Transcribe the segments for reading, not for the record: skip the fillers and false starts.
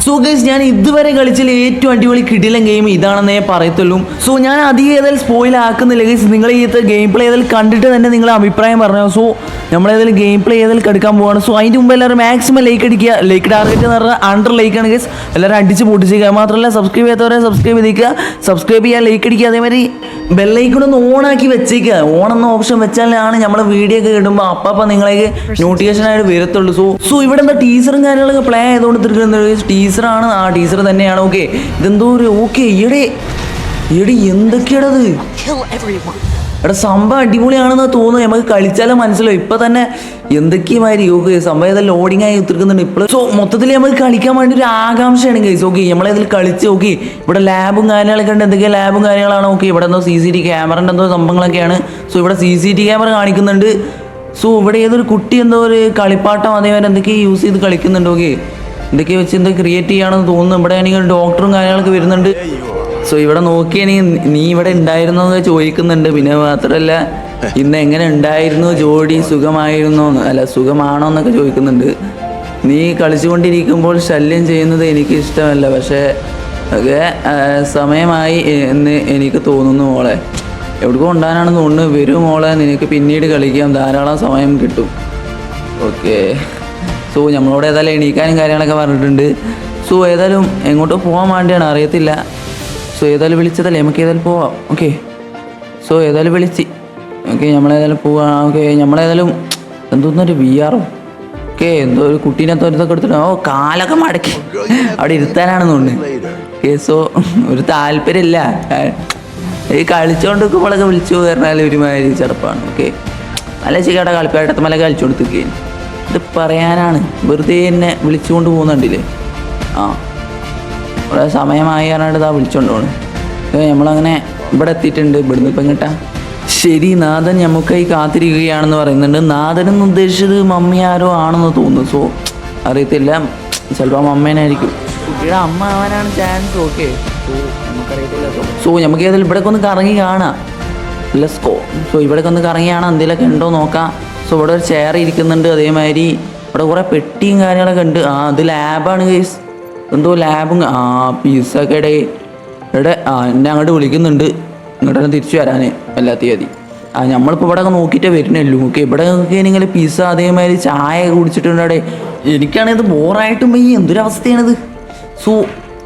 So guys ഞാൻ ഇതുവരെ കളിച്ചതിൽ ഏറ്റവും അടിപൊളി കിടിലൻ ഗെയിം ഇതാണെന്നേ പറയത്തുള്ളൂ. സോ ഞാൻ അധികം ഏതായാലും സ്പോയിൽ ആക്കുന്നില്ല ഗൈസ്. നിങ്ങൾ ഈ ഗെയിം പ്ലേ ഏതായാലും കണ്ടിട്ട് തന്നെ നിങ്ങളെ അഭിപ്രായം പറഞ്ഞു. സോ നമ്മളേതായാലും ഗെയിം പ്ലേ ഏതായാലും എടുക്കാൻ പോവാണ്. സോ അതിൻ്റെ മുമ്പ് എല്ലാവരും മാക്സിമം ലൈക്ക് അടിക്കുക. ലൈക്ക് ടാർഗറ്റ് എന്ന് പറഞ്ഞാൽ 100 ലൈക്കാണ് ഗൈസ്. എല്ലാവരും അടിച്ച് പൊട്ടിച്ചിരിക്കുക. മാത്രമല്ല സബ്സ്ക്രൈബ് ചെയ്യാത്തവരെ സബ്സ്ക്രൈബ് ചെയ്തിരിക്കുക. സബ്സ്ക്രൈബ് ചെയ്യുക, ലൈക്ക് അടിക്കുക. അതേമാതിരി ബെല്ലൈക്കണൊന്ന് ഓണാക്കി വെച്ചേക്കുക. ഓണെന്ന ഓപ്ഷൻ വെച്ചാലാണ് നമ്മൾ വീഡിയോ ഒക്കെ ഇടുമ്പോൾ അപ്പം നിങ്ങളേക്ക് നോട്ടിഫിക്കേഷനായിട്ട് വരത്തുള്ളൂ. സോ ഇവിടെ എന്താ ടീച്ചറും കാര്യങ്ങളൊക്കെ പ്ലേ ചെയ്തുകൊണ്ട് തീർക്കുന്നത്. ടീച്ചറാണ്, ആ ടീച്ചർ തന്നെയാണ്. ഓക്കെ ഇതെന്തോ ഒരു ഓക്കെ എടി എന്തൊക്കെയാണത്? എടാ സംഭവം അടിപൊളിയാണെന്ന് തോന്നുന്നു. നമുക്ക് കളിച്ചാലും മനസ്സിലാവും. ഇപ്പം തന്നെ എന്തൊക്കെയുമാതിരി ഓക്കെ സംഭവം ഏതായാലും ലോഡിങ് ആയി തീർക്കുന്നുണ്ട് ഇപ്പോൾ. സോ മൊത്തത്തിൽ നമുക്ക് കളിക്കാൻ വേണ്ടി ഒരു ആകാംക്ഷയാണ് ഗൈസ്. ഓക്കെ നമ്മളതിൽ കളിച്ച് ഓക്കെ ഇവിടെ ലാബും കാര്യങ്ങളൊക്കെ ഉണ്ട്. എന്തൊക്കെയാണ് ലാബും കാര്യങ്ങളാണ്. ഓക്കെ ഇവിടെ എന്തോ CCTV ക്യാമറൻ്റെ എന്തോ സംഭവങ്ങളൊക്കെയാണ്. സോ ഇവിടെ CCTV ക്യാമറ കാണിക്കുന്നുണ്ട്. സോ ഇവിടെ ഏതൊരു കുട്ടി എന്തോ ഒരു കളിപ്പാട്ടം അതേമാതിരി എന്തൊക്കെയാണ് യൂസ് ചെയ്ത് കളിക്കുന്നുണ്ട്. ഓക്കെ എന്തൊക്കെ വെച്ച് എന്തൊക്കെ ക്രിയേറ്റ് ചെയ്യുകയാണെന്ന് തോന്നുന്നു. ഇവിടെ ആണെങ്കിൽ ഡോക്ടറും കാര്യങ്ങളൊക്കെ വരുന്നുണ്ട്. സോ ഇവിടെ നോക്കിയാണെങ്കിൽ നീ ഇവിടെ ഉണ്ടായിരുന്നോ എന്ന് ചോദിക്കുന്നുണ്ട്. പിന്നെ മാത്രമല്ല ഇന്ന് എങ്ങനെ ഉണ്ടായിരുന്നു ജോഡി, സുഖമായിരുന്നോ അല്ല സുഖമാണോ എന്നൊക്കെ ചോദിക്കുന്നുണ്ട്. നീ കളിച്ചുകൊണ്ടിരിക്കുമ്പോൾ ശല്യം ചെയ്യുന്നത് എനിക്ക് ഇഷ്ടമല്ല, പക്ഷേ ഒക്കെ സമയമായി എന്ന് എനിക്ക് തോന്നുന്നു മോളെ. എവിടെ കൊണ്ടാനാണെന്ന് തോന്നുന്നു. വരും മോളെ, നിനക്ക് പിന്നീട് കളിക്കാം, ധാരാളം സമയം കിട്ടും. ഓക്കെ സോ നമ്മളോട് ഏതായാലും എണീക്കാനും കാര്യങ്ങളൊക്കെ പറഞ്ഞിട്ടുണ്ട്. സോ ഏതായാലും എങ്ങോട്ടോ പോകാൻ വേണ്ടിയാണ് അറിയത്തില്ല. സോ ഏതായാലും വിളിച്ചതല്ലേ, നമുക്ക് ഏതായാലും പോവാം. ഓക്കെ സോ ഏതായാലും വിളിച്ച് ഓക്കെ നമ്മളേതായാലും പോവാം. ഓക്കെ നമ്മളേതായാലും എന്തോന്നൊരു VR ഓക്കെ എന്തോ ഒരു കുട്ടീനെ തൊരുത്തൊക്കെ എടുത്തിട്ട് കാലൊക്കെ മടക്കി അവിടെ ഇരുത്താനാണെന്ന് തോന്നുന്നു. ഓക്കെ സോ ഒരു താല്പര്യമില്ല. ഈ കളിച്ചോണ്ട് നിൽക്കുമ്പോഴൊക്കെ വിളിച്ചു പറഞ്ഞാൽ ഒരുമാതിരി ചെറുപ്പമാണ്. ഓക്കെ നല്ല ചിക്കയുടെ കളിപ്പാട്ടത്തമലൊക്കെ കളിച്ചുകൊണ്ടിരിക്കുകയാണ്. ഇത് പറയാനാണ് വെറുതെ എന്നെ വിളിച്ചുകൊണ്ട് പോകുന്നുണ്ടല്ലേ. ഇവിടെ സമയമായി പറഞ്ഞിട്ട് ഇതാ വിളിച്ചുകൊണ്ട് പോകണം. നമ്മളങ്ങനെ ഇവിടെ എത്തിയിട്ടുണ്ട്. ഇവിടുന്ന് ഇപ്പം കിട്ടാം. ശരി നാഥൻ നമുക്കായി കാത്തിരിക്കുകയാണെന്ന് പറയുന്നുണ്ട്. നാഥനെന്ന് ഉദ്ദേശിച്ചത് മമ്മി ആരോ ആണെന്ന് തോന്നുന്നു. സോ അറിയത്തില്ല, ചിലപ്പോൾ മമ്മേനായിരിക്കും. കുട്ടിയുടെ അമ്മ ആവാനാണ് ചാൻസ്. ഓക്കെ സോ നമുക്കറിയത്തില്ല. സോ നമുക്ക് ഏതായാലും ഇവിടെയൊക്കെ ഒന്ന് കറങ്ങി കാണാം. Let's go. സോ ഇവിടെയൊക്കെ ഒന്ന് കറങ്ങി കാണാം, എന്തെങ്കിലുമൊക്കെ ഉണ്ടോ നോക്കാം. സോ ഇവിടെ ഒരു ചെയർ ഇരിക്കുന്നുണ്ട്. അതേമാതിരി ഇവിടെ കുറേ പെട്ടിയും കാര്യങ്ങളൊക്കെ ഉണ്ട്. അത് ലാബാണ് ഗൈസ്. എന്തോ ലാബും പിസ്സൊക്കെ ഇവിടെ എന്നെ അങ്ങോട്ട് വിളിക്കുന്നുണ്ട്. ഇങ്ങോട്ട് തന്നെ തിരിച്ചു വരാനേ എല്ലാ തീയതി. നമ്മളിപ്പോൾ ഇവിടെ ഒക്കെ നോക്കിയിട്ടേ വരുന്നുള്ളൂ. ഓക്കെ ഇവിടെ നോക്കിയാണെങ്കിൽ പിസ്സ അതേമാതിരി ചായ കുടിച്ചിട്ടുണ്ട് അവിടെ. എനിക്കാണിത് ബോറായിട്ടും എന്തൊരവസ്ഥയാണിത്. സോ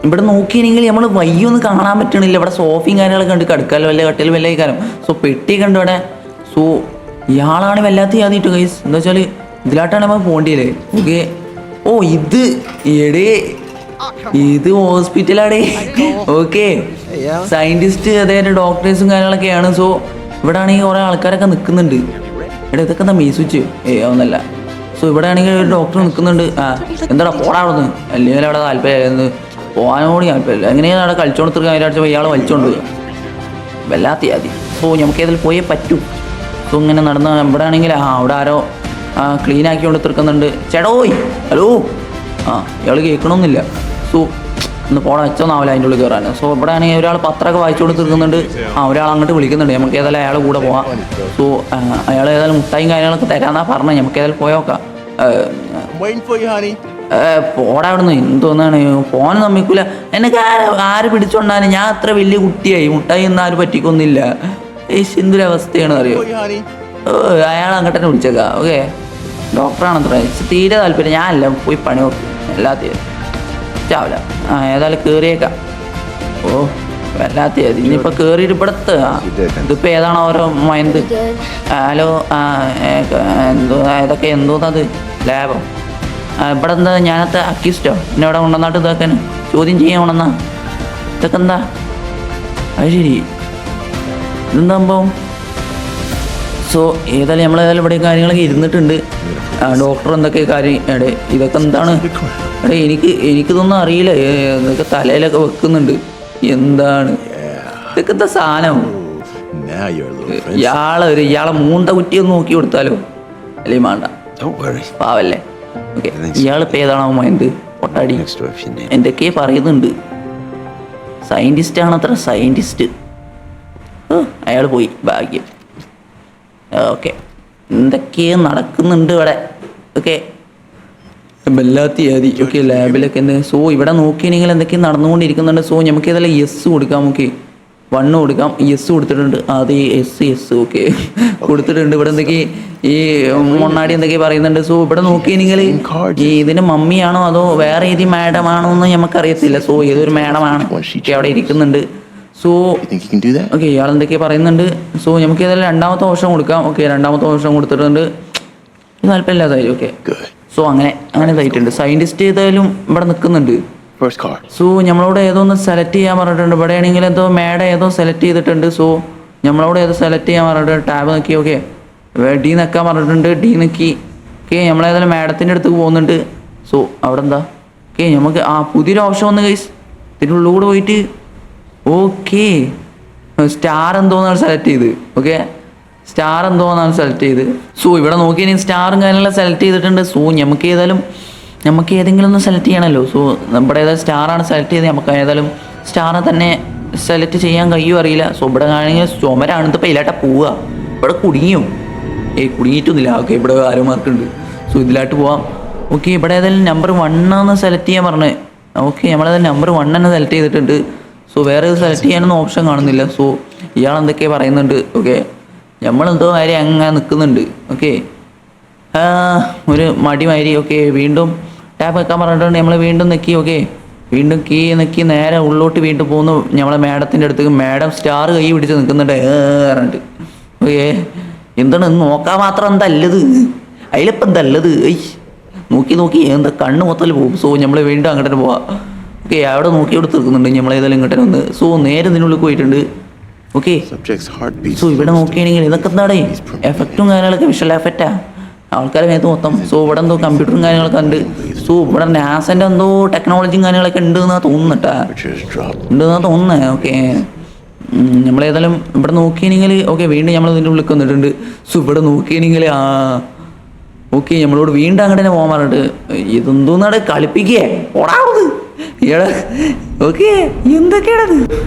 ഇവിടെ നോക്കിയാണെങ്കിൽ നമ്മൾ വയ്യൊന്നും കാണാൻ പറ്റണില്ല. ഇവിടെ സോഫയും കാര്യങ്ങളൊക്കെ ഉണ്ട്. കടുക്കാലും വല്ല കട്ടിലും വല്ല കാലം. സോ പെട്ടിയൊക്കെ ഉണ്ട് ഇവിടെ. സോ ഇയാളാണ് വല്ലാത്ത യാതിട്ട് ഗൈസ്. എന്താ വെച്ചാൽ ഇതിലായിട്ടാണ് നമ്മൾ പോകേണ്ടിയല്ലേ. ഓക്കെ ഇത് ഇത് ഹോസ്പിറ്റലാടേ. ഓക്കെ സയൻറ്റിസ്റ്റ് അതായത് ഡോക്ടേഴ്സും കാര്യങ്ങളൊക്കെയാണ്. സോ ഇവിടെ ആണെങ്കിൽ കുറേ ആൾക്കാരൊക്കെ നിൽക്കുന്നുണ്ട്. ഇവിടെ ഇതൊക്കെ എന്താ മീസുച്ച് ഒന്നല്ല. സോ ഇവിടെ ആണെങ്കിൽ ഒരു ഡോക്ടർ നിൽക്കുന്നുണ്ട്. എന്താടാ പോടാവുന്നു അല്ലെങ്കിൽ അവിടെ താല്പര്യമായിരുന്നു പോകാനോട് താല്പര്യമില്ല. എങ്ങനെയാണ് അവിടെ കളിച്ചോണ്ട് തീർക്കാൻ വിചാരിച്ചപ്പോൾ ഇയാൾ വലിച്ചോണ്ട് പോവുക. വല്ലാത്ത യാതി. സോ നമുക്ക് ഏതിൽ പോയേ പറ്റൂ. സോ ഇങ്ങനെ നടന്ന് ഇവിടെ ആണെങ്കിൽ അവിടെ ആരോ ക്ലീൻ ആക്കിക്കൊണ്ട് തീർക്കുന്നുണ്ട്. ചേട്ടോയ് ഹലോ ഇയാൾ കേൾക്കണമെന്നില്ല. സോ ഒന്ന് പോടാ വെച്ചോന്നാവില്ല അതിൻ്റെ ഉള്ളിൽ കയറാൻ. സോ ഇവിടെ ആണെങ്കിൽ ഒരാൾ പത്രമൊക്കെ വായിച്ചുകൊണ്ട് തീർക്കുന്നുണ്ട്. ഒരാൾ അങ്ങോട്ട് വിളിക്കുന്നുണ്ട്. നമുക്ക് ഏതായാലും അയാൾ കൂടെ പോവാം. സോ അയാൾ ഏതായാലും മുട്ടായും കാര്യങ്ങളൊക്കെ തരാന്നാ പറഞ്ഞത്. നമുക്ക് ഏതായാലും പോയോക്കാം. പോടാ അവിടുന്ന് എന്തോന്നാണ് ഫോൺ സമ്മതിക്കൂല. എനക്ക് ആര് പിടിച്ചോണ്ടാണ്. ഞാൻ അത്ര വലിയ കുട്ടിയായി. മുട്ടായി ഒന്നും ആരും പറ്റിക്കൊന്നില്ല. എന്തൊരവസ്ഥയാണ് അറിയോ. അയാൾ അങ്ങോട്ട് തന്നെ വിളിച്ചേക്കാം. ഓക്കെ ഡോക്ടറാണത്ര. തീരെ താല്പര്യം. ഞാനല്ല പോയി പണി നോക്കും എല്ലാത്തിനും ചാവില്ല. ഏതായാലും കയറിയേക്കാം. വല്ലാത്ത ഇനിയിപ്പോൾ കയറിയിട്ട് ഇവിടുത്തെ ഇതിപ്പോൾ ഏതാണ് ഓരോ മൈൻഡ്. ഹലോ ഇതൊക്കെ എന്തോന്നത് ലാബോ ഇവിടെ എന്താ? ഞാനത്തെ അക്യൂസ്റ്റോ എന്നെ ഇവിടെ കൊണ്ടുവന്നിട്ട് ഇതൊക്കെ ചോദ്യം ചെയ്യാൻ കൊണ്ടുവന്നാ ഇതൊക്കെ എന്താ? അത് ശരി ഇതെന്താ സംഭവം? സോ ഏതായാലും നമ്മളേതായാലും ഇവിടെ കാര്യങ്ങളൊക്കെ ഇരുന്നിട്ടുണ്ട്. ഡോക്ടർ എന്തൊക്കെ കാര്യം ഇതൊക്കെ എന്താണ്? എനിക്കിതൊന്നും അറിയില്ല. ഇതൊക്കെ തലയിലൊക്കെ വെക്കുന്നുണ്ട്. എന്താണ് ഇതൊക്കെ എന്താ സാധനം? ഇയാളെ മൂണ്ട കുറ്റിയൊന്ന് നോക്കി കൊടുത്താലോ? അല്ലെങ്കിൽ വേണ്ട, പാവല്ലേ. ഓക്കെ ഇയാളിപ്പോൾ ഏതാണോ മൈൻഡ് പൊട്ടാടി എന്തൊക്കെ പറയുന്നുണ്ട്. സയൻറ്റിസ്റ്റ് ആണത്ര. സയൻറ്റിസ്റ്റ് അയാൾ പോയി ഭാഗ്യം. ഓക്കെ എന്തൊക്കെയോ നടക്കുന്നുണ്ട് ഇവിടെ. ഓക്കെ ബെല്ലാത്തി ആദി ഓക്കെ ലാബിലൊക്കെ എന്ത്. സോ ഇവിടെ നോക്കിയെങ്കിൽ എന്തൊക്കെയാണ് നടന്നുകൊണ്ടിരിക്കുന്നുണ്ട്. സോ നമുക്ക് ഏതെല്ലാം യെസ് കൊടുക്കാം. ഓക്കെ 1 കൊടുക്കാം. യെസ് കൊടുത്തിട്ടുണ്ട്. അത് യെസ് ഓക്കെ കൊടുത്തിട്ടുണ്ട്. ഇവിടെ എന്തൊക്കെ ഈ മൊണ്ണാടി എന്തൊക്കെ പറയുന്നുണ്ട്. സോ ഇവിടെ നോക്കിയെങ്കിൽ ഈ ഇതിന്റെ മമ്മിയാണോ അതോ വേറെ ഏത് മാഡം ആണോ എന്ന് നമുക്കറിയത്തില്ല. സോ ഏതൊരു മാഡമാണ് അവിടെ ഇരിക്കുന്നുണ്ട്. സോ ഓക്കെ ഇയാൾ എന്തൊക്കെ പറയുന്നുണ്ട്. സോ നമുക്ക് ഏതായാലും രണ്ടാമത്തെ ഓപ്ഷൻ കൊടുക്കാം. ഓക്കെ രണ്ടാമത്തെ ഓപ്ഷൻ കൊടുത്തിട്ടുണ്ട്. താല്പര്യമില്ലാതായി. ഓക്കെ സോ അങ്ങനെ ഇതായിട്ടുണ്ട്. സയന്റിസ്റ്റ് ഏതായാലും ഇവിടെ നിൽക്കുന്നുണ്ട്. സോ നമ്മളോട് ഏതോ ഒന്ന് സെലക്ട് ചെയ്യാൻ പറഞ്ഞിട്ടുണ്ട്. ഇവിടെ ആണെങ്കിൽ എന്തോ മാഡം ഏതോ സെലക്ട് ചെയ്തിട്ടുണ്ട്. സോ നമ്മളോട് ഏതോ സെലക്ട് ചെയ്യാൻ പറഞ്ഞിട്ടുണ്ട്. ടാബ് നോക്കി. ഓക്കെ ഡി നിൽക്കാൻ പറഞ്ഞിട്ടുണ്ട്. ഡി നിൽക്കി. ഓക്കെ നമ്മളേതായാലും മാഡത്തിൻ്റെ അടുത്ത് പോകുന്നുണ്ട്. സോ അവിടെ എന്താ ഓക്കെ നമുക്ക് പുതിയൊരു ഓപ്ഷൻ വന്ന് ഗൈസ്. ഇതിൻ്റെ ഉള്ളിലൂടെ പോയിട്ട് ഓക്കെ സ്റ്റാർ എന്തോന്നാണ് സെലക്ട് ചെയ്ത്. ഓക്കെ സ്റ്റാർ എന്തോന്നാണ് സെലക്ട് ചെയ്ത്. സോ ഇവിടെ നോക്കിയാൽ സ്റ്റാറും കാര്യങ്ങളെല്ലാം സെലക്ട് ചെയ്തിട്ടുണ്ട്. സോ നമുക്ക് ഏതെങ്കിലും ഒന്ന് സെലക്ട് ചെയ്യണമല്ലോ. സോ നമ്മുടെ ഏതായാലും സ്റ്റാറാണ് സെലക്ട് ചെയ്ത്. നമുക്ക് ഏതായാലും സ്റ്റാറെ തന്നെ സെലക്ട് ചെയ്യാൻ കഴിയുമോ അറിയില്ല. സോ ഇവിടെ ആണെങ്കിൽ ചുമരാണ്. ഇതിപ്പോൾ ഇതിലായിട്ട് പോവുക. ഇവിടെ കുടുങ്ങിയോ? കുടുങ്ങിയിട്ടൊന്നുമില്ല. ഓക്കെ ഇവിടെ ആരോ മാർക്കുണ്ട്. സോ ഇതിലായിട്ട് പോവാം. ഓക്കെ ഇവിടെ ഏതായാലും നമ്പർ 1 സെലക്ട് ചെയ്യാൻ പറഞ്ഞത്. ഓക്കെ നമ്മളേതായാലും നമ്പർ 1 തന്നെ സെലക്ട് ചെയ്തിട്ടുണ്ട്. സോ വേറെ സെലക്ട് ചെയ്യാനൊന്നും ഓപ്ഷൻ കാണുന്നില്ല. സോ ഇയാൾ എന്തൊക്കെ പറയുന്നുണ്ട്. ഓക്കെ നമ്മളെന്തോ കാര്യം അങ്ങനെ നിൽക്കുന്നുണ്ട്. ഓക്കെ ഒരു മടിമാതിരി. ഓക്കെ വീണ്ടും ടാപ്പ് വെക്കാൻ പറഞ്ഞിട്ടുണ്ട്. നമ്മൾ വീണ്ടും നിൽക്കി. ഓക്കെ വീണ്ടും കീ നിൽക്കി നേരെ ഉള്ളോട്ട് വീണ്ടും പോകുന്നു. നമ്മളെ മാഡത്തിൻ്റെ അടുത്തേക്ക്. മാഡം സ്റ്റാർ കൈ പിടിച്ച് നിൽക്കുന്നുണ്ട് പറഞ്ഞിട്ട്. ഓക്കെ എന്താണ് നോക്കാൻ മാത്രം എന്തല്ലത് അതിലിപ്പം എന്തല്ലത് നോക്കി എന്താ കണ്ണ് മൊത്തത്തിൽ പോകും. സോ നമ്മൾ വീണ്ടും അങ്ങോട്ട് തന്നെ പോവാം. ഓക്കെ അവിടെ നോക്കി അവിടെ തീർക്കുന്നുണ്ട്. നമ്മളേതായാലും ഇങ്ങോട്ട് വന്ന്. സോ നേരെ ഇതിനുള്ളിൽ പോയിട്ടുണ്ട്. ഓക്കെ സോ ഇവിടെ നോക്കുകയാണെങ്കിൽ ഇതൊക്കെ എന്താണ് എഫക്റ്റും കാര്യങ്ങളൊക്കെ വിഷ്വൽ എഫക്റ്റാ ആൾക്കാരെ മേത്ത് മൊത്തം. സോ ഇവിടെ എന്തോ കമ്പ്യൂട്ടറും കാര്യങ്ങളൊക്കെ ഉണ്ട്. സോ ഇവിടെ നാസൻ്റെ എന്തോ ടെക്നോളജിയും കാര്യങ്ങളൊക്കെ ഉണ്ടെന്നാ തോന്നുന്നുട്ടാ. ഉണ്ടെന്നാ തോന്നുന്നത്. ഓക്കെ നമ്മളേതായാലും ഇവിടെ നോക്കിയെങ്കിൽ ഓക്കെ വീണ്ടും നമ്മൾ ഇതിൻ്റെ ഉള്ളിൽ വന്നിട്ടുണ്ട്. സോ ഇവിടെ നോക്കിയെങ്കിൽ ഓക്കെ നമ്മളോട് വീണ്ടും അങ്ങനെ പോകാൻ പറഞ്ഞിട്ട് ഇതെന്തോന്നാണ് കളിപ്പിക്കേ ഓടാവത് ഇയാള്. ഓക്കെ എന്തൊക്കെയാണത്.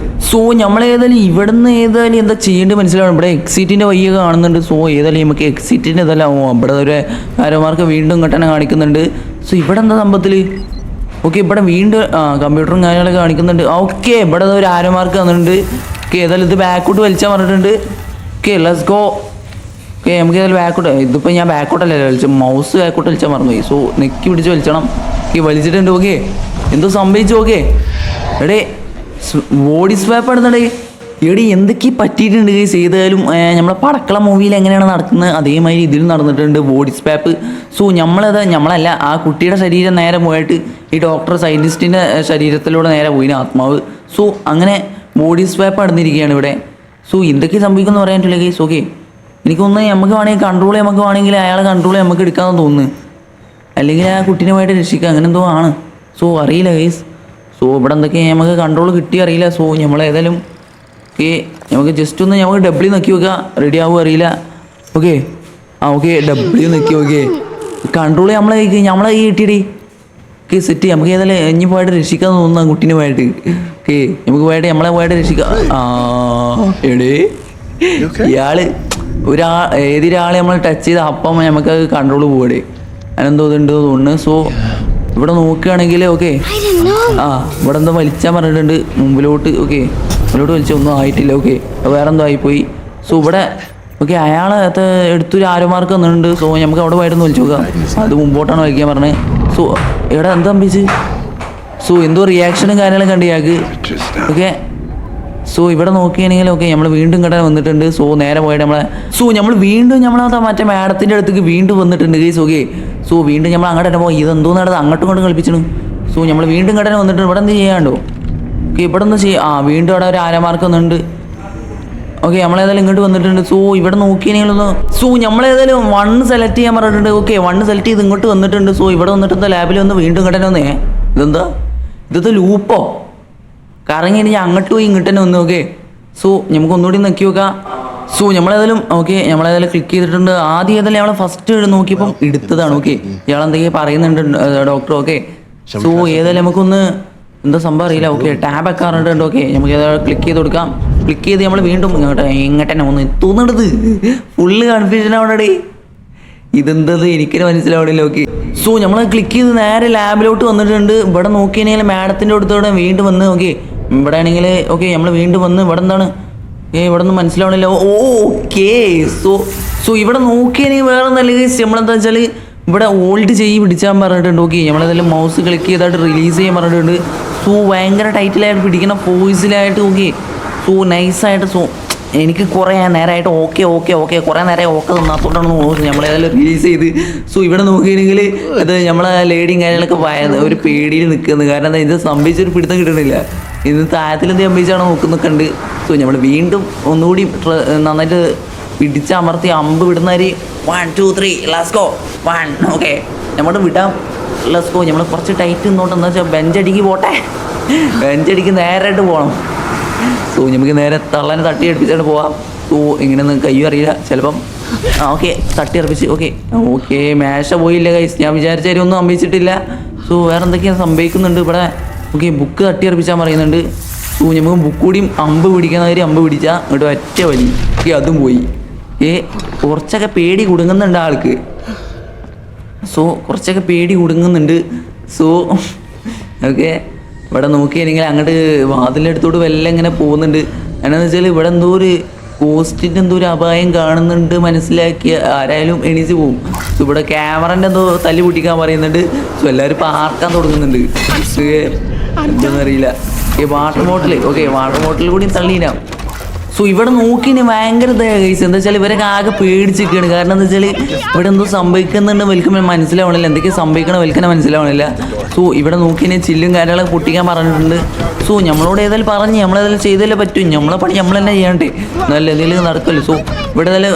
സോ നമ്മളേതായാലും ഇവിടുന്ന് ഏതായാലും എന്താ ചെയ്യേണ്ടത് മനസ്സിലാവും. ഇവിടെ എക്സിറ്റിൻ്റെ വയ്യൊക്കെ കാണുന്നുണ്ട്. സോ ഏതായാലും നമുക്ക് എക്സിറ്റിൻ്റെ ഇതെല്ലാം ഇവിടെ ഒരു ആരോമാർക്ക് വീണ്ടും ഇങ്ങോട്ട് കാണിക്കുന്നുണ്ട്. സോ ഇവിടെ എന്താ സംഭവത്തിൽ ഓക്കെ ഇവിടെ വീണ്ടും കമ്പ്യൂട്ടറും കാര്യങ്ങളൊക്കെ കാണിക്കുന്നുണ്ട്. ഓക്കെ ഇവിടെ ഒരു ആരോമാർക്ക് വന്നിട്ടുണ്ട്. ഓക്കെ ഏതായാലും ഇത് ബാക്കോട്ട് വലിച്ചാൽ പറഞ്ഞിട്ടുണ്ട്. Okay let's go. ഓക്കെ നമുക്ക് ഏതായാലും ബാക്കോട്ട് ഇതിപ്പോൾ ഞാൻ ബാക്കോട്ടല്ലേ വലിച്ചു മൗസ് ബാക്കോട്ട് വലിച്ചാൽ മറന്നുപോയി. സോ നെക്കി പിടിച്ച് വലിച്ചണം. ഓക്കെ വലിച്ചിട്ടുണ്ട്. ഓക്കെ എന്തോ സംഭവിച്ചു. ഓക്കെ എടേ ബോഡി സ്വാപ്പ് എടുത്തടേ എടി എന്തൊക്കെ പറ്റിയിട്ടുണ്ട് ഗൈസ്. ഏതായാലും നമ്മളെ പടക്കള മൂവിയിൽ എങ്ങനെയാണ് നടക്കുന്നത് അതേമാതിരി ഇതിലും നടന്നിട്ടുണ്ട് ബോഡി സ്വാപ്പ്. സോ നമ്മളല്ല ആ കുട്ടിയുടെ ശരീരം നേരെ പോയിട്ട് ഈ ഡോക്ടർ സയൻറ്റിസ്റ്റിൻ്റെ ശരീരത്തിലൂടെ നേരെ പോയിന് ആത്മാവ്. സോ അങ്ങനെ ബോഡി സ്വാപ്പ് നടന്നിരിക്കുകയാണ് ഇവിടെ. സോ എന്തൊക്കെ സംഭവിക്കുമെന്ന് പറയാൻ പറ്റില്ല ഗൈസ്. ഓക്കെ എനിക്കൊന്ന് നമുക്ക് വേണമെങ്കിൽ കൺട്രോൾ നമുക്ക് വേണമെങ്കിൽ അയാളെ കൺട്രോൾ നമുക്ക് എടുക്കാമെന്ന് തോന്നുന്നു. അല്ലെങ്കിൽ ആ കുട്ടീനെ പോയിട്ട് രക്ഷിക്കുക അങ്ങനെ എന്തോ ആണ്. സോ അറിയില്ല ഗൈസ്. സോ ഇവിടെ എന്തൊക്കെ നമുക്ക് കൺട്രോൾ കിട്ടി അറിയില്ല. സോ നമ്മളേതായാലും ഓക്കെ നമുക്ക് ജസ്റ്റ് ഒന്ന് നമുക്ക് ഡബ്ല്യൂ നോക്കി നോക്കുക റെഡി ആവുക അറിയില്ല. ഓക്കെ ഓക്കെ ഡബ്ല്യൂ നോക്കി. ഓക്കെ കൺട്രോൾ നമ്മളെ കൈ കിട്ടിയടി. ഓക്കെ സെറ്റ് നമുക്ക് ഏതായാലും ഇനി പോയിട്ട് രക്ഷിക്കാമെന്ന് തോന്നുന്നു ആ കുട്ടീനെ പോയിട്ട്. ഓക്കെ നമുക്ക് പോയിട്ട് നമ്മളെ പോയിട്ട് രക്ഷിക്കാം. എടേ ഇയാള് ഏതൊരാളെ നമ്മൾ ടച്ച് ചെയ്ത് അപ്പം നമുക്ക് കൺട്രോൾ പോകടേ അതിനെന്തോ ഇതുണ്ട് തോന്നുന്നു. സോ ഇവിടെ നോക്കുകയാണെങ്കിൽ ഓക്കെ ഇവിടെ എന്തോ വലിച്ചാൻ പറഞ്ഞിട്ടുണ്ട് മുമ്പിലോട്ട്. ഓക്കെ മുമ്പിലോട്ട് വലിച്ചാൽ ഒന്നും ആയിട്ടില്ല. ഓക്കെ വേറെ എന്തോ ആയിപ്പോയി. സോ ഇവിടെ ഓക്കെ അയാളെ എടുത്തൊരു ആരോമാർക്ക് വന്നിട്ടുണ്ട്. സോ നമുക്ക് അവിടെ പോയിട്ടൊന്ന് വലിച്ചു നോക്കാം. അത് മുമ്പോട്ടാണ് വലിക്കാൻ പറഞ്ഞത്. സോ ഇവിടെ എന്താ സംഭവിച്ച്. സോ എന്തോ റിയാക്ഷനും കാര്യങ്ങളും കണ്ട് ഇയാൾക്ക്. ഓക്കെ സോ ഇവിടെ നോക്കുകയാണെങ്കിൽ ഓക്കെ നമ്മൾ വീണ്ടും കട വന്നിട്ടുണ്ട്. സോ നേരെ പോയിട്ട് നമ്മൾ വീണ്ടും നമ്മളത് മറ്റേ മാഡത്തിൻ്റെ അടുത്തേക്ക് വീണ്ടും വന്നിട്ടുണ്ട് ഗൈസ്. ഓക്കെ സോ വീണ്ടും നമ്മൾ അങ്ങോട്ട് തന്നെ പോയി ഇതെന്തോ നടന്നത് അങ്ങോട്ടും ഇങ്ങോട്ടും കളിപ്പിച്ചു. സോ നമ്മൾ വീണ്ടും കട വന്നിട്ടുണ്ട്. ഇവിടെ എന്ത് ചെയ്യാണ്ടോ. ഓക്കെ ഇവിടെ ഒന്ന് വീണ്ടും അവിടെ ഒരു ആരമാർക്ക് വന്നിട്ടുണ്ട്. ഓക്കെ നമ്മളേതായാലും ഇങ്ങോട്ട് വന്നിട്ടുണ്ട്. സോ ഇവിടെ നോക്കിയെങ്കിലൊന്ന് സോ നമ്മളേതായാലും 1 സെലക്ട് ചെയ്യാൻ പറഞ്ഞിട്ടുണ്ട്. ഓക്കെ 1 സെലക്ട് ചെയ്ത് ഇങ്ങോട്ട് വന്നിട്ടുണ്ട്. സോ ഇവിടെ വന്നിട്ട് എന്താ ലാബിൽ വന്ന് വീണ്ടും കടനെ വന്നേ ഇതെന്താ ലൂപ്പോ കറങ്ങി എനിക്ക് അങ്ങോട്ട് പോയി ഇങ്ങോട്ട് തന്നെ വന്നു. ഓക്കെ സോ നമുക്ക് ഒന്നുകൂടി നോക്കി നോക്കാം. സോ നമ്മളേതായാലും ഓക്കെ നമ്മളേതായാലും ക്ലിക്ക് ചെയ്തിട്ടുണ്ട്. ആദ്യം ഏതായാലും നമ്മൾ ഫസ്റ്റ് നോക്കിയപ്പം എടുത്തതാണ്. ഓക്കെ ഇയാൾ എന്തൊക്കെയാണ് പറയുന്നുണ്ട് ഡോക്ടർ. ഓക്കെ സോ ഏതായാലും നമുക്കൊന്ന് എന്താ സംഭവം അറിയില്ല. ഓക്കെ ടാബ് ഒക്കെ പറഞ്ഞിട്ടുണ്ട്. ഓക്കെ നമുക്ക് ഏതായാലും ക്ലിക്ക് ചെയ്ത് കൊടുക്കാം. ക്ലിക്ക് ചെയ്ത് നമ്മൾ വീണ്ടും ഇങ്ങോട്ട് തന്നെ ഒന്ന് തോന്നുന്നത് ഫുള്ള് കൺഫ്യൂഷൻ ആവണേ. ഇതെന്തത് എനിക്കിനെ മനസ്സിലാവണില്ല. ഓക്കെ, സോ നമ്മൾ ക്ലിക്ക് ചെയ്ത് നേരെ ലാബിലോട്ട് വന്നിട്ടുണ്ട്. ഇവിടെ നോക്കിയാണെങ്കിൽ മാഡത്തിൻ്റെ അടുത്തോടെ വീണ്ടും വന്ന് ഓക്കെ ഇവിടെ ആണെങ്കിൽ ഓക്കെ നമ്മൾ വീണ്ടും വന്ന് ഇവിടെ എന്താണ് ഇവിടെ ഒന്നും മനസ്സിലാവണില്ല. ഓക്കെ സോ ഇവിടെ നോക്കിയാണെങ്കിൽ വേറെ നല്ല നമ്മളെന്താ വെച്ചാൽ ഇവിടെ ഹോൾഡ് ചെയ്ത് പിടിച്ചാൽ പറഞ്ഞിട്ടുണ്ട്. ഓക്കെ നമ്മളെന്തായാലും മൗസ് ക്ലിക്ക് ചെയ്തായിട്ട് റിലീസ് ചെയ്യാൻ പറഞ്ഞിട്ടുണ്ട്. സോ ഭയങ്കര ടൈറ്റിലായിട്ട് പിടിക്കുന്ന ഫോഴ്സിലായിട്ട് ഓക്കെ സോ നൈസായിട്ട്. സോ എനിക്ക് കുറേ നേരമായിട്ട് ഓക്കെ കുറേ നേരം ഓക്കെ തന്നാത്തോണ്ടാണ് തോന്നുന്നത് നമ്മളേതായാലും റിലീസ് ചെയ്ത്. സോ ഇവിടെ നോക്കിയിരുന്നെങ്കിൽ അത് നമ്മളെ ലേഡിയും കാര്യങ്ങളൊക്കെ ഒരു പേടിയിൽ നിൽക്കുന്നത്. കാരണം എന്താ ഇത് സംഭവിച്ചൊരു പിടുത്തം കിട്ടണില്ല. ഇത് താഴത്തിലെന്ത് സംഭവിച്ചാണോ നോക്കുന്നൊക്കെ. സോ നമ്മൾ വീണ്ടും ഒന്നുകൂടി നന്നായിട്ട് പിടിച്ചമർത്തി അമ്പ് വിടുന്നവര് 1 2 3 ലെറ്റ്സ് ഗോ 1 ഓക്കെ നമ്മൾ വിടാം. Let's go. നമ്മൾ കുറച്ച് ടൈറ്റ് നിന്നോട്ട് എന്താ വെച്ചാൽ ബെഞ്ചടിക്ക് പോട്ടെ. ബെഞ്ചടിക്ക് നേരായിട്ട് പോകണം. സോ നമുക്ക് നേരെ തള്ളനെ തട്ടി അടുപ്പിച്ചാണ് പോവാം. സോ ഇങ്ങനെയൊന്നും കയ്യും അറിയില്ല ചിലപ്പം. ഓക്കെ തട്ടി അർപ്പിച്ച് ഓക്കെ മേശ പോയില്ല ഗൈസ്. ഞാൻ വിചാരിച്ചാലും ഒന്നും സംഭവിച്ചിട്ടില്ല. സോ വേറെ എന്തൊക്കെയാണ് സംഭവിക്കുന്നുണ്ട് ഇവിടെ. ഓക്കെ ബുക്ക് തട്ടി അർപ്പിച്ചാൽ പറയുന്നുണ്ട്. സോ നമുക്ക് ബുക്ക് കൂടിയും അമ്പ് പിടിക്കുന്നവർ അമ്പ് പിടിച്ചാൽ ഇങ്ങോട്ട് ഒറ്റ വലി അതും പോയി. കുറച്ചൊക്കെ പേടി കുടുങ്ങുന്നുണ്ട് ആൾക്ക്. സോ കുറച്ചൊക്കെ പേടി കുടുങ്ങുന്നുണ്ട്. സോ ഓക്കെ ഇവിടെ നോക്കിയാണെങ്കിൽ അങ്ങോട്ട് വാതിലിൻ്റെ അടുത്തോട്ട് വല്ല ഇങ്ങനെ പോകുന്നുണ്ട്. എന്നാന്ന് വെച്ചാൽ ഇവിടെ എന്തോ ഒരു പോസ്റ്റിൻ്റെ എന്തോ ഒരു അപായം കാണുന്നുണ്ട് മനസ്സിലാക്കിയ ആരായാലും എണീച്ച് പോകും. സോ ഇവിടെ ക്യാമറൻ്റെ എന്തോ തല്ലി പൊട്ടിക്കാൻ പറയുന്നുണ്ട്. സോ എല്ലാവരും പാർക്കാൻ തുടങ്ങുന്നുണ്ട്. എന്താണെന്ന് അറിയില്ല. വാട്ടർ ബോട്ടിൽ വാട്ടർ ബോട്ടിൽ കൂടി തള്ളിയിടാം. സോ ഇവിടെ നോക്കിന് ഭയങ്കര കേസ് എന്താ വെച്ചാൽ ഇവരൊക്കെ ആകെ പേടിച്ചിരിക്കുകയാണ്. കാരണം എന്താ വെച്ചാൽ ഇവിടെ എന്തോ സംഭവിക്കുന്നുണ്ട് വലിക്കുമ്പോൾ മനസ്സിലാവണില്ല. എന്തൊക്കെയാണ് സംഭവിക്കണം വലിക്കണ മനസ്സിലാവണില്ല. സോ ഇവിടെ നോക്കിന് ചില്ലും കാര്യങ്ങളൊക്കെ പൊട്ടിക്കാൻ പറഞ്ഞിട്ടുണ്ട്. സോ നമ്മളോട് ഏതായാലും പറഞ്ഞ് നമ്മളേതായാലും ചെയ്തല്ലേ പറ്റും. നമ്മളെ പണി നമ്മൾ തന്നെ ചെയ്യണ്ടേ, നല്ല എന്തെങ്കിലും നടക്കുമല്ലോ. സോ ഇവിടെ ഏതായാലും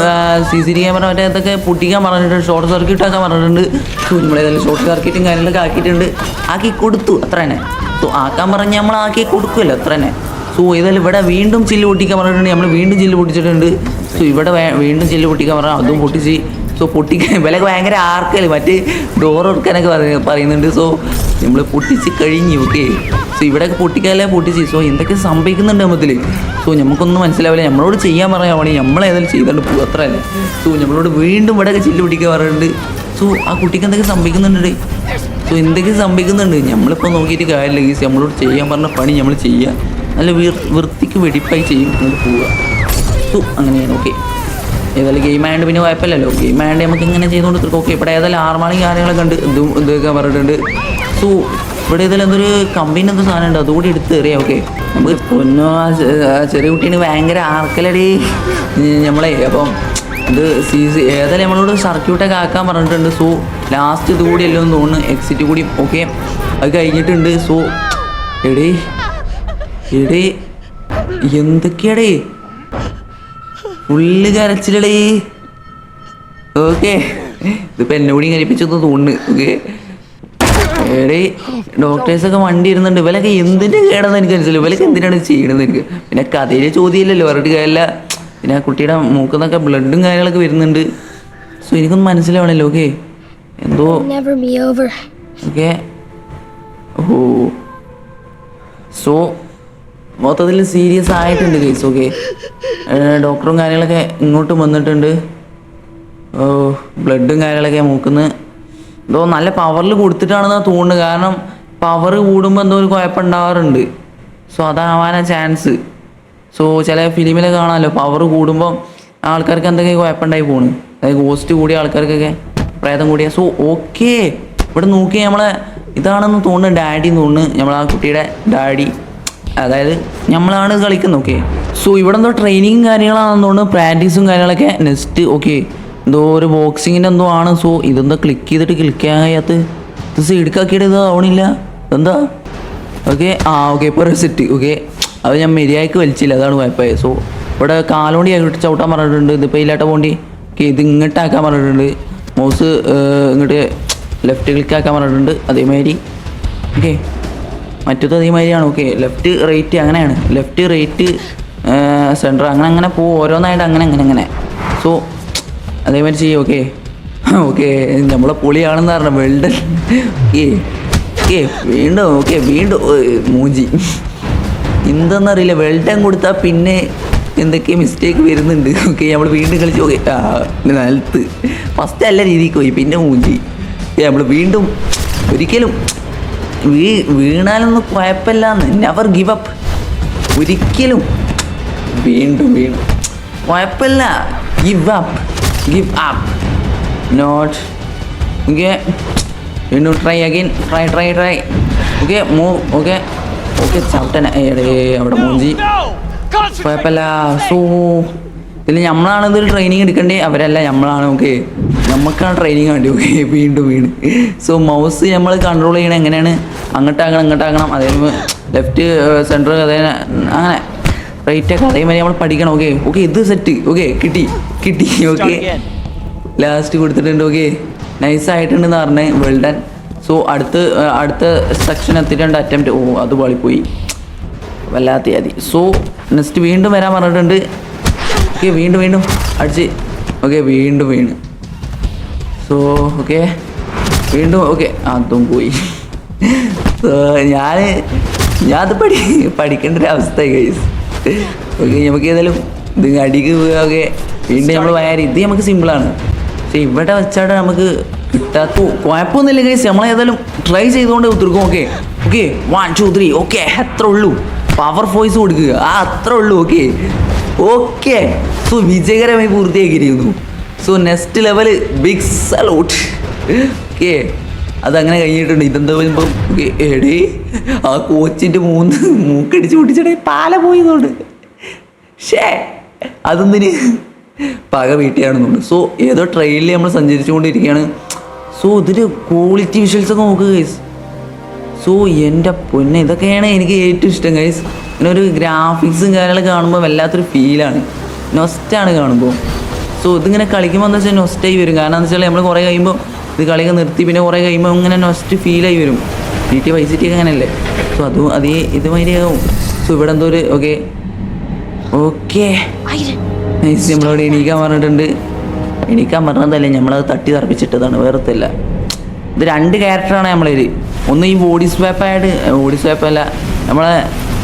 CCTV ക്യാമറ മറ്റേ ഇതൊക്കെ പൊട്ടിക്കാൻ പറഞ്ഞിട്ടുണ്ട്. ഷോർട്ട് സർക്യൂട്ട് ആക്കാൻ പറഞ്ഞിട്ടുണ്ട്. സോ നമ്മളേതായാലും ഷോർട്ട് സർക്യൂട്ടും കാര്യങ്ങളൊക്കെ ആക്കിയിട്ടുണ്ട്. ആക്കി കൊടുത്തു അത്ര തന്നെ. സോ ആക്കാൻ പറഞ്ഞ് നമ്മൾ ആക്കി കൊടുക്കുമല്ലോ അത്ര തന്നെ. സോ ഏതായാലും ഇവിടെ വീണ്ടും ചില്ല് പൊട്ടിക്കാൻ പറഞ്ഞിട്ടുണ്ട്. നമ്മൾ വീണ്ടും ചില്ല് പൊട്ടിച്ചിട്ടുണ്ട്. സോ ഇവിടെ വീണ്ടും ചില്ല് പൊട്ടിക്കാൻ പറഞ്ഞാൽ അതും പൊട്ടിച്ച്. സോ പൊട്ടിക്കാൻ വിലക്ക് ഭയങ്കര ആർക്കല് മറ്റേ ഡോർ എടുക്കാനൊക്കെ പറയുന്നുണ്ട്. സോ നമ്മൾ പൊട്ടിച്ച് കഴിഞ്ഞു. ഓക്കെ സോ ഇവിടെയൊക്കെ പൊട്ടിക്കാനല്ലേ പൊട്ടിച്ച്. സോ എന്തൊക്കെ സംഭവിക്കുന്നുണ്ട് നമ്മത്തിൽ. സോ നമുക്കൊന്നും മനസ്സിലാവില്ല. നമ്മളോട് ചെയ്യാൻ പറയാൻ വേണ്ടി നമ്മളേതായാലും ചെയ്തുകൊണ്ട് പോകും അത്ര തന്നെ. സോ നമ്മളോട് വീണ്ടും ഇവിടെയൊക്കെ ചില്ല് പൊട്ടിക്കാൻ പറഞ്ഞിട്ടുണ്ട്. സോ ആ കുട്ടിക്ക് എന്തൊക്കെ സംഭവിക്കുന്നുണ്ട്. സോ എന്തൊക്കെ സംഭവിക്കുന്നുണ്ട് നമ്മളിപ്പോൾ നോക്കിയിട്ട് കാര്യമില്ല. ഗീസ് നമ്മളോട് ചെയ്യാൻ പറഞ്ഞ പണി നമ്മൾ ചെയ്യുക. നല്ല വൃത്തിക്ക് വെടിപ്പായി ചെയ്യും കൊണ്ട് പോവുക. സോ അങ്ങനെയാണ്. ഓക്കെ ഏതായാലും ഗെയിം ആയതുകൊണ്ട് പിന്നെ കുഴപ്പമില്ലല്ലോ. ഗെയിം ആയതുകൊണ്ട് നമുക്ക് ഇങ്ങനെ ചെയ്തുകൊണ്ട് തീർക്കും. ഓക്കെ ഇവിടെ ഏതായാലും ആർമാണി കാര്യങ്ങളൊക്കെ ഉണ്ട്. ഇതൊക്കെ പറഞ്ഞിട്ടുണ്ട്. സോ ഇവിടെ ഏതായാലും എന്തൊരു കമ്പനി എന്തോ സാധനം ഉണ്ട് അതുകൂടി എടുത്ത് എറിയാം. ഓക്കെ നമുക്ക് പൊന്നോ ആ ചെറിയ കുട്ടീന് ഭയങ്കര ആർക്കലടി നമ്മളെ. അപ്പം ഇത് ഏതായാലും നമ്മളോട് സർക്യൂട്ടൊക്കെ ആക്കാൻ പറഞ്ഞിട്ടുണ്ട്. സോ ലാസ്റ്റ് ഇത് കൂടി എല്ലാം തോന്നുന്നു എക്സിറ്റ് കൂടി. ഓക്കെ അത് കഴിഞ്ഞിട്ടുണ്ട്. സോ എടേ എന്തൊക്കെയാടേ ഫുള്ള് കരച്ചിലടേ. ഓക്കെ ഇതിപ്പോൾ എന്നെ കൂടി കരപ്പിച്ചൊന്ന് തോന്നുന്നു. ഓക്കെ എടേ ഡോക്ടേഴ്സൊക്കെ വണ്ടി ഇരുന്നുണ്ട്. ഇവലൊക്കെ എന്തിൻ്റെ കേടെന്ന് എനിക്ക് മനസ്സിലായി. ഇവലൊക്കെ എന്തിനാണ് ചെയ്യണമെന്ന് എനിക്ക്. പിന്നെ കഥയിൽ ചോദ്യമില്ലല്ലോ പറഞ്ഞിട്ട് കാര്യമില്ല. പിന്നെ ആ കുട്ടിയുടെ മൂക്കുന്നൊക്കെ ബ്ലഡും കാര്യങ്ങളൊക്കെ വരുന്നുണ്ട്. സോ എനിക്കൊന്നും മനസ്സിലാവണല്ലോ. ഓക്കെ എന്തോ ഓക്കെ ഓ സോ മൊത്തത്തിൽ സീരിയസ് ആയിട്ടുണ്ട് കേസ്. ഓക്കെ ഡോക്ടറും കാര്യങ്ങളൊക്കെ ഇങ്ങോട്ടും വന്നിട്ടുണ്ട്. ഓ ബ്ലഡും കാര്യങ്ങളൊക്കെ മൂക്കുന്ന എന്തോ നല്ല പവറിൽ കൊടുത്തിട്ടാണെന്നാണ് തോന്നുന്നത്. കാരണം പവർ കൂടുമ്പോൾ എന്തോ ഒരു കുഴപ്പമുണ്ടാവാറുണ്ട്. സോ അതാവാനാ ചാൻസ്. സോ ചില ഫിലിമിലൊക്കെ കാണാമല്ലോ പവർ കൂടുമ്പോൾ ആൾക്കാർക്ക് എന്തൊക്കെ കുഴപ്പമുണ്ടായി പോകുന്നു. അതായത് ഗോസ്റ്റ് കൂടിയ ആൾക്കാർക്കൊക്കെ പ്രേതം കൂടിയ. സോ ഓക്കെ ഇവിടെ നോക്കി നമ്മളെ ഇതാണെന്ന് തോന്നുന്നു ഡാഡി എന്ന് തോന്നുന്നു. നമ്മളാ കുട്ടിയുടെ ഡാഡി അതായത് നമ്മളാണ് കളിക്കുന്നത്. ഓക്കെ സോ ഇവിടെ എന്തോ ട്രെയിനിങ്ങും കാര്യങ്ങളാണെന്ന് തോന്നുന്നു. പ്രാക്ടീസും കാര്യങ്ങളൊക്കെ നെക്സ്റ്റ്. ഓക്കെ എന്തോ ഒരു ബോക്സിങ്ങിൻ്റെ എന്തോ ആണ്. സോ ഇതെന്തോ ക്ലിക്ക് ചെയ്തിട്ട് ക്ലിക്കാൻ കഴിയാത്ത ഇത് സൈഡിക്കാക്കിയിട്ട് ഇത് ആവണില്ല എന്താ. ഓക്കെ ഓക്കെ ഇപ്പോൾ റെസിറ്റ്. ഓക്കെ അത് ഞാൻ മര്യാദയ്ക്ക് വലിച്ചില്ല അതാണ് കുഴപ്പമായി. സോ ഇവിടെ കാലോണ്ടി ചവിട്ടാൻ പറഞ്ഞിട്ടുണ്ട്. ഇതിപ്പോൾ ഇല്ലാട്ട പോണ്ടി. ഓക്കെ ഇത് ഇങ്ങോട്ടാക്കാൻ പറഞ്ഞിട്ടുണ്ട്. മൗസ് ഇങ്ങോട്ട് ലെഫ്റ്റ് ക്ലിക്കാക്കാൻ പറഞ്ഞിട്ടുണ്ട്. അതേമാതിരി ഓക്കെ മറ്റത് അതേമാതിരിയാണ്. ഓക്കെ ലെഫ്റ്റ് റൈറ്റ് അങ്ങനെയാണ്. ലെഫ്റ്റ് റൈറ്റ് സെൻറ്റർ അങ്ങനെ പോകും ഓരോന്നായിട്ട് അങ്ങനെ. സോ അതേമാതിരി ചെയ്യും. ഓക്കെ നമ്മളെ പൊളിയാണെന്ന് പറഞ്ഞ വെൽഡൻ. വീണ്ടും വീണ്ടും മൂഞ്ചി എന്തെന്നറിയില്ല. വെൽഡൻ കൊടുത്താൽ പിന്നെ എന്തൊക്കെ മിസ്റ്റേക്ക് വരുന്നുണ്ട്. ഓക്കെ നമ്മൾ വീണ്ടും കളിച്ച് ഓക്കെ നിലത്ത് ഫസ്റ്റ് നല്ല രീതിക്ക് പോയി, പിന്നെ മൂഞ്ചി. നമ്മൾ വീണ്ടും ഒരിക്കലും വീണാലൊന്നും കുഴപ്പമില്ലാന്ന്, നെവർ ഗിവ് അപ്പ്, ഒരിക്കലും. വീണ്ടും കുഴപ്പമില്ല, ഗിവ് അപ്പ് നോട്ട്. ഓക്കെ വീണ്ടും try again, try. Okay move. Okay ചവിട്ടന അവിടെ മൂഞ്ചി, കുഴപ്പമില്ല. സോ ഇതിൽ നമ്മളാണ് ഇതൊരു ട്രെയിനിങ് എടുക്കേണ്ടത്, അവരല്ല, നമ്മളാണ്. ഓക്കെ നമുക്കാണ് ട്രെയിനിങ് വേണ്ടി. ഓക്കെ വീണ്ടും സോ മൗസ് നമ്മൾ കൺട്രോൾ ചെയ്യണം എങ്ങനെയാണ്, അങ്ങോട്ടാക്കണം, അതേപോലെ ലെഫ്റ്റ് സെൻറ്റർ, അതേ അങ്ങനെ റൈറ്റൊക്കെ അതേമാതിരി നമ്മൾ പഠിക്കണം. ഓക്കെ ഇത് സെറ്റ്. ഓക്കെ കിട്ടി. ഓക്കെ ലാസ്റ്റ് കൊടുത്തിട്ടുണ്ട്. ഓക്കെ നൈസായിട്ടുണ്ടെന്ന് പറഞ്ഞ് വെൽ ഡൺ. സോ അടുത്ത സെക്ഷൻ എത്തിയിട്ടുണ്ട്, അറ്റംപ്റ്റ്. അത് പാളിപ്പോയി, വല്ലാത്ത മതി. സോ നെക്സ്റ്റ് വീണ്ടും വരാൻ പറഞ്ഞിട്ടുണ്ട്. ഓക്കെ വീണ്ടും അടിച്ച്. ഓക്കെ വീണ്ടും സോ ഓക്കെ വീണ്ടും. ഓക്കെ അതും പോയി. സോ ഞാനത് പഠിക്കേണ്ട ഒരു അവസ്ഥയായി ഗൈസ്. ഓക്കെ നമുക്ക് ഏതായാലും ഇത് അടിക്ക് പോവുക. ഓക്കെ വീണ്ടും നമ്മൾ വയറി, ഇത് നമുക്ക് സിമ്പിളാണ്. പക്ഷേ ഇവിടെ വെച്ചാൽ നമുക്ക് കിട്ടാത്ത കുഴപ്പമൊന്നുമില്ല ഗൈസ്. നമ്മളേതായാലും ട്രൈ ചെയ്തുകൊണ്ട് തീർക്കും. ഓക്കെ 1 2 3. ഓക്കെ അത്ര ഉള്ളൂ. പവർ വോയിസ് കൊടുക്കുക, അത്ര ഉള്ളൂ. ഓക്കെ സോ വിജയകരമായി പൂർത്തിയാക്കിയിരിക്കുന്നു. So next level big salute. Okay അതങ്ങനെ കഴിഞ്ഞിട്ടുണ്ട്. ഇതെന്താ പറയുമ്പോൾ എടേ ആ കോച്ചിൻ്റെ മൂക്കടിച്ച് പൊട്ടിച്ചടേ പാല പോയതുകൊണ്ട് അതൊന്നിന് പക വീട്ടിയാണെന്നുണ്ട്. സോ ഏതോ ട്രെയിനിൽ നമ്മൾ സഞ്ചരിച്ചുകൊണ്ടിരിക്കുകയാണ്. സോ ഇതിൽ ക്വാളിറ്റി വിഷ്വൽസൊക്കെ നോക്കുക ഗൈസ്. സോ എൻ്റെ പൊന്നെ ഇതൊക്കെയാണ് എനിക്ക് ഏറ്റവും ഇഷ്ടം ഗൈസ്. പിന്നെ ഒരു ഗ്രാഫിക്സും കാര്യങ്ങളൊക്കെ കാണുമ്പോൾ വല്ലാത്തൊരു ഫീലാണ്, നൊസ്റ്റാണ് കാണുമ്പോൾ. സോ ഇതിങ്ങനെ കളിക്കുമ്പോൾ എന്താ വെച്ചാൽ നൊസ്റ്റായി വരും. കാരണം എന്താ വെച്ചാൽ നമ്മൾ കുറേ കഴിയുമ്പോൾ ഇത് കളിയൊക്കെ നിർത്തി, പിന്നെ കുറേ കഴിയുമ്പോൾ ഇങ്ങനെ നൊസ്റ്റ് ഫീലായി വരും. GTA Vice City ഒക്കെ അങ്ങനെയല്ലേ. സോ അതും അതേ ഇതുമാതിരിയാകും. സോ ഇവിടെ എന്തോ ഒരു ഓക്കെ നൈസ്. നമ്മളവിടെ എണീക്കാൻ പറഞ്ഞിട്ടുണ്ട്. എണീക്കാൻ പറഞ്ഞതല്ലേ, നമ്മളത് തട്ടി തറപ്പിച്ചിട്ടതാണ്, വേറെത്തല്ല. ഇത് 2 ക്യാരക്ടറാണ് നമ്മളതിൽ. ഒന്ന് ഈ ബോഡി സ്വാപ്പല്ല, നമ്മളെ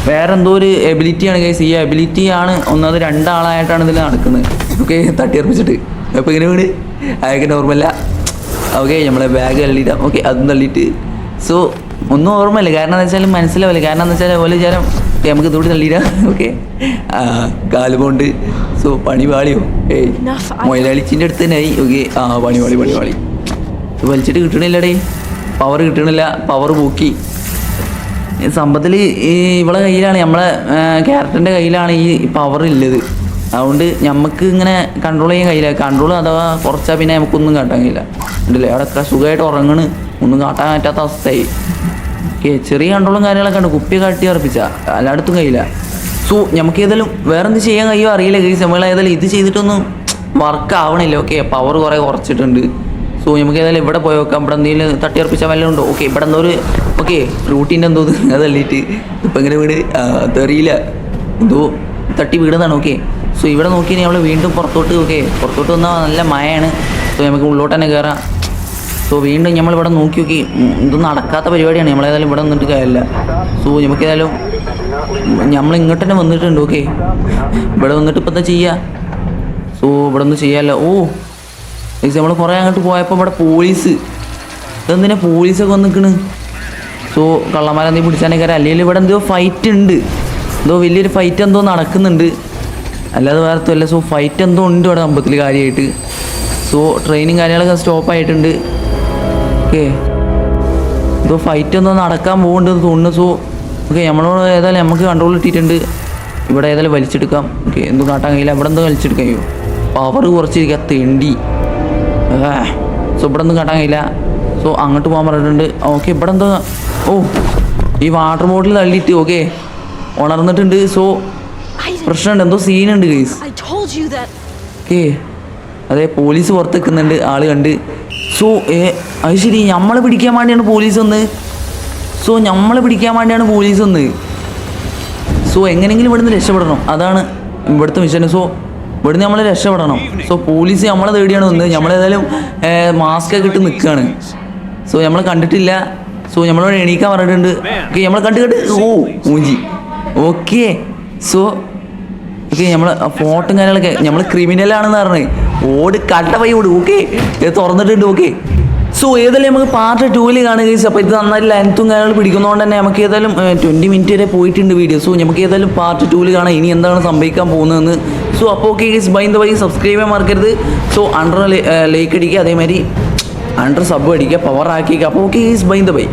വേറെ എന്തോ ഒരു എബിലിറ്റിയാണ് ഗൈസ്. ഈ എബിലിറ്റിയാണ് ഒന്നത് 2 ആളായിട്ടാണ് ഇതിൽ നടക്കുന്നത്. ഓക്കെ തട്ടിയർപ്പിച്ചിട്ട് അപ്പോൾ ഇങ്ങനെ വീട് അതൊക്കെ നോർമല്ല. ഓക്കെ നമ്മളെ ബാഗ് തള്ളിയിടാം. ഓക്കെ അതും തള്ളിയിട്ട്. സോ ഒന്നും ഓർമ്മയില്ല, കാരണം എന്താ വെച്ചാൽ മനസ്സിലാവില്ല. കാരണം എന്താ വെച്ചാൽ പോലെ വിചാരം നമുക്ക് ഇതോടെ തള്ളിയിടാം. ഓക്കെ കാലുകൊണ്ട്. സോ പണി പാളിയോ മൊയിലാളിച്ചിൻ്റെ അടുത്ത് തന്നെ ആയി. ഓക്കെ പണി വലിച്ചിട്ട് കിട്ടണില്ലടേ, പവർ കിട്ടണില്ല, പവർ പോക്കി. സംഭവത്തിൽ ഈ ഇവളെ കയ്യിലാണ്, നമ്മളെ ക്യാരക്ടറിൻ്റെ കയ്യിലാണ് ഈ പവർ ഉള്ളത്. അതുകൊണ്ട് നമുക്ക് ഇങ്ങനെ കൺട്രോൾ ചെയ്യാൻ കഴിയില്ല. കൺട്രോൾ അഥവാ കുറച്ചാൽ പിന്നെ നമുക്കൊന്നും കാട്ടാൻ കഴിയില്ല. ഉണ്ടല്ലേ അവിടെയൊക്കെ സുഖമായിട്ട് ഉറങ്ങണ്, ഒന്നും കാട്ടാൻ പറ്റാത്ത അവസ്ഥയായി. ഓക്കെ ചെറിയ കൺട്രോളും കാര്യങ്ങളൊക്കെ ഉണ്ട്, കുപ്പി കാട്ടി ഉറപ്പിച്ചാൽ എല്ലായിടത്തും കഴിയില്ല. സോ നമുക്ക് ഏതായാലും വേറെ എന്ത് ചെയ്യാൻ കഴിയുമോ അറിയില്ല ഗൈസ്. നമ്മളേതായാലും ഇത് ചെയ്തിട്ടൊന്നും വർക്ക് ആവണില്ല. ഓക്കെ പവർ കുറച്ചിട്ടുണ്ട്. സോ നമുക്ക് ഏതായാലും ഇവിടെ പോയി നോക്കാം. ഇവിടെ എന്തെങ്കിലും തട്ടിയർപ്പിച്ചാൽ വല്ലതും ഉണ്ടോ? ഓക്കെ ഇവിടെ എന്തോ ഒരു റൂട്ടിൻ്റെ എന്തോ അത് തള്ളിയിട്ട് ഇപ്പം ഇങ്ങനെ വീട് തെറിയില്ല, എന്തോ തട്ടി വീടുന്നതാണ്. ഓക്കെ സോ ഇവിടെ നോക്കി നമ്മൾ വീണ്ടും പുറത്തോട്ട് വന്നാൽ നല്ല മഴയാണ്. സോ നമുക്ക് ഉള്ളോട്ട് തന്നെ കയറാം. സോ വീണ്ടും നമ്മളിവിടെ നോക്കി ഇതൊന്നും നടക്കാത്ത പരിപാടിയാണ്. നമ്മളേതായാലും ഇവിടെ വന്നിട്ട് കാര്യമില്ല. സോ നമുക്ക് ഏതായാലും നമ്മൾ ഇങ്ങോട്ട് തന്നെ വന്നിട്ടുണ്ട്. ഓക്കെ ഇവിടെ വന്നിട്ട് ഇപ്പം എന്താ ചെയ്യുക? സോ ഇവിടെ ഒന്നും ചെയ്യാമല്ലോ. നമ്മൾ കുറേ അങ്ങോട്ട് പോയപ്പോൾ ഇവിടെ പോലീസ്, ഇതെന്തിനാ പോലീസൊക്കെ വന്ന് നിൽക്കണ്? സോ കള്ളന്മാരെന്തെങ്കിലും പിടിച്ചാനൊക്കെ അല്ലെങ്കിൽ ഇവിടെ എന്തോ ഫൈറ്റ് ഉണ്ട്, എന്തോ വലിയൊരു ഫൈറ്റ് എന്തോ നടക്കുന്നുണ്ട്, അല്ലാതെ വേറെ അല്ല. സോ ഫൈറ്റ് എന്തോ ഉണ്ട് ഇവിടെ സംഭവത്തിൽ കാര്യമായിട്ട്. സോ ട്രെയിനും കാര്യങ്ങളൊക്കെ സ്റ്റോപ്പായിട്ടുണ്ട്. ഓക്കെ എന്തോ ഫൈറ്റ് എന്തോ നടക്കാൻ പോകുന്നുണ്ടെന്ന് തോന്നുന്നു. സോ ഓക്കെ നമ്മളോട് ഏതായാലും നമുക്ക് കൺട്രോൾ കിട്ടിയിട്ടുണ്ട്. ഇവിടെ ഏതായാലും വലിച്ചെടുക്കാം. ഓക്കെ എന്തോ കാട്ടാൻ കഴിയില്ല, ഇവിടെ എന്തോ വലിച്ചെടുക്കാൻ കഴിയും. പവർ കുറച്ചിരിക്കുക തെണ്ടി. സോ ഇവിടെ ഒന്നും കാട്ടാൻ കഴിയില്ല. സോ അങ്ങോട്ട് പോകാൻ പറഞ്ഞിട്ടുണ്ട്. ഓക്കെ ഇവിടെ എന്തോ ഈ വാട്ടർ ബോട്ടിൽ തള്ളിയിട്ട് ഉണർന്നിട്ടുണ്ട്. സോ പ്രശ്നമുണ്ട്, എന്തോ സീനുണ്ട് ഗൈസ്. ഓക്കെ അതെ പോലീസ് പുറത്ത് നിൽക്കുന്നുണ്ട്, ആള് കണ്ട്. സോ അത് ശരി, നമ്മളെ പിടിക്കാൻ വേണ്ടിയാണ് പോലീസ് വന്ന്. സോ എങ്ങനെയെങ്കിലും ഇവിടുന്ന് രക്ഷപ്പെടണം, അതാണ് ഇവിടുത്തെ മിഷൻ. സോ ഇവിടുന്ന് നമ്മൾ രക്ഷപ്പെടണം. സോ പോലീസ് നമ്മളെ തേടിയാണ് വന്നത്. നമ്മളേതായാലും മാസ്ക് ഒക്കെ ഇട്ട് നിൽക്കുകയാണ്. സോ നമ്മളെ കണ്ടിട്ടില്ല. സോ നമ്മളോട് എണീക്കാൻ പറഞ്ഞിട്ടുണ്ട്. ഓക്കെ നമ്മളെ കണ്ട് മൂഞ്ചി. ഓക്കെ സോ ഓക്കെ നമ്മൾ ഫോട്ടും കാര്യങ്ങളൊക്കെ നമ്മൾ ക്രിമിനലാണെന്ന് പറഞ്ഞ് ഓട് കട്ട പൈ ഓടും. ഓക്കെ ഇത് തുറന്നിട്ടുണ്ട്. ഓക്കെ സോ ഏതായാലും നമുക്ക് പാർട്ട് 2 കാണുക. അപ്പോൾ ഇത് നന്നായിട്ട് ലെങ്ത്തും കാര്യങ്ങൾ പിടിക്കുന്നതുകൊണ്ട് തന്നെ നമുക്ക് ഏതായാലും 20 മിനിറ്റ് വരെ പോയിട്ടുണ്ട് വീഡിയോ. സോ നമുക്ക് ഏതായാലും പാർട്ട് 2 കാണാം ഇനി എന്താണ് സംഭവിക്കാൻ പോകുന്നതെന്ന്. സോ അപ്പോൾ okay guys, by the way subscribe ചെയ്യാൻ മറക്കരുത്. സോ 100 ലൈക്ക് അടിക്കുക, അതേമാതിരി 100 സബ് അടിക്കുക, പവർ ആക്കിക്കുക. അപ്പോൾ okay guys, by the Y.